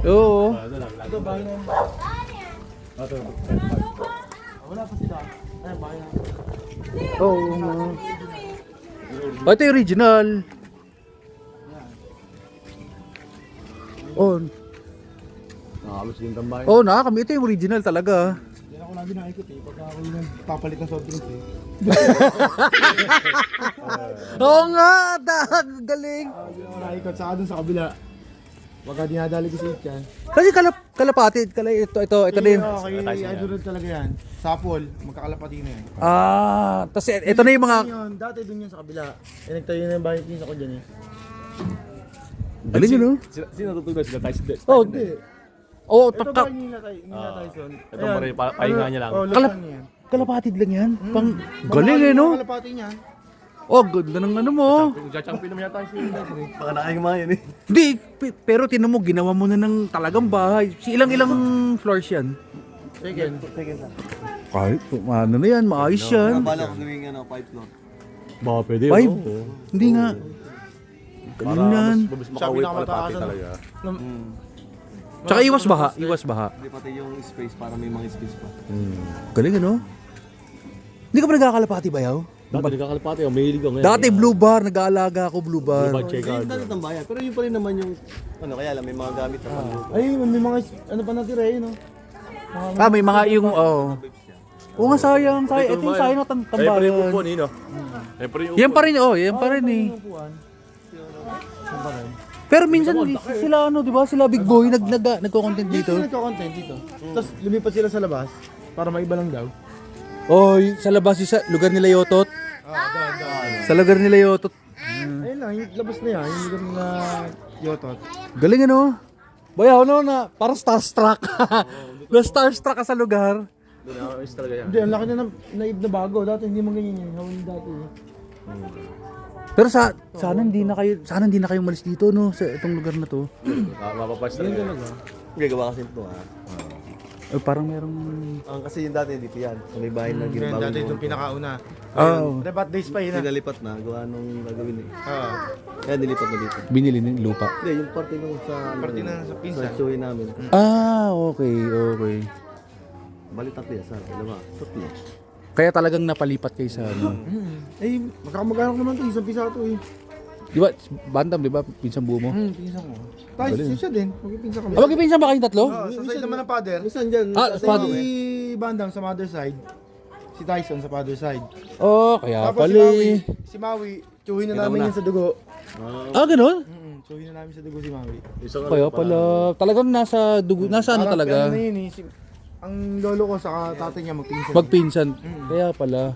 Oo. Ito, bahay na. Wala pa sila. Ay, bahay na. Oo. Ito yung original. Oh. Nakakalos din tambahin. Oh, nakakami. Ito yung original talaga. Yan ako lagi nakikot eh. Pagka ako yung papalit ng soft drinks eh. Oo nga, galing. Yan ako nakikot. Saka dun sa kabila. Pagka dinadali ko si Itchan. Kasi kalapatid, ito din. Okay, Idurod talaga yan. Sapol, magkakalapati na yan. Ah, tapos ito na yung mga Yun, dati dun yan sa kabila. Eh, nagtayo na yung bahay pinsa ko dyan eh. galing yun, no? Sino tutulog sila? Oh, Hindi. oh, Ito ba yung nila Tyson? Ito pa rin, pahinga niya lang. Oh, lasan niya yan. kalapatid lang yan. Pang galing eh, no? Kalapati niya. Oh, ganda ng ano mo. Chachampi naman yata si baka nakahinga mga yan eh. Hindi, pero tinan mo, ginawa mo na ng talagang bahay. Ilang floors yan? Second. Kahit, ano na yan, maayos yan. Bala ko gawing 5 floor. Baka pwede Five? yun. Hindi nga. Para Galing yan. mas Sabi makawit na pala pati mataasan. talaga. Tsaka iwas baha, iwas baha. Hindi pati yung space para may mga space pa. Galing ano? Hindi ka ba nagkakalapati bayaw? Dati nagkakalapati ako, mahilig ako ngayon. Dati blue bar, nag-aalaga ako blue bar. Blue bar. Check Hindi out. yung dati tambayan. Pero yun pa rin naman yung kaya lang may mga gamit na panluto. Ay, may mga ano pa natira eh, no? Ah, may mga yung, oh. Oo nga, sayang. Ito yung sayang na Kaya pa rin yung upo, tambayan. Nino. Kaya pa rin yung Yan upo. pa rin, oh. Yan pa rin eh. Pero minsan sila ano, di ba? Sila big boy, nagko-content dito. Dito nagko-content dito. Tapos lumipat sila sa labas para maiba lang daw. Oh, sa labas yung sa lugar nila Yotot. Sa lugar nila Yotot. Ayun lang, yung labas na yan, yung lugar na Yotot. Galing ano? Bayaw no na, parang starstruck. Na starstruck ka sa lugar. Doon ako, is talaga yan. Hindi, ang laki na naib na bago. Dati hindi mo ganyan yun. Hawin dati eh. Pero sana hindi na kayo umalis dito no sa itong lugar na to. Mapapas talaga. Gagawa kasi ito Parang merong kasi yung dati dito yan. Sa may bahay na Yan, ginabago. dati itong pinakauna. oh, Rebat days pa yun ah. Pinalipat na. Gawa nung nagawin eh. Oo. Kaya nilipat na dito. binili ng lupa. Hindi, yung parte nung sa... Parte na sa pinsan. Sa show namin. Ah, okay, okay. Bali tatlo yan. Sa dalawa. Tatlo. Kaya talagang napalipat kayo sa ano. Eh, magkakamag-anak naman ito. Isang pisa ito eh. Di ba, Bantam, di ba, pinsang buo mo? Pinsan ko. Tayo, siya din. Magpipinsan kami. Ah, magpipinsan ba kayong tatlo? Sa side naman ng father. Minsan dyan. Ah, sa father. Si Bandam sa mother side. Si Tyson sa father side. Oh, kaya Tapos pala. si Maui, tsuhin na namin yan sa dugo. Ah, ganun? Tsuhin na namin sa dugo si Maui. Isang Kaya pala. Talagang nasa dugo, nasa ano Parang talaga? ano na yun eh. Ang lolo ko sa tatay niya magpinsan. Magpinsan. Kaya pala.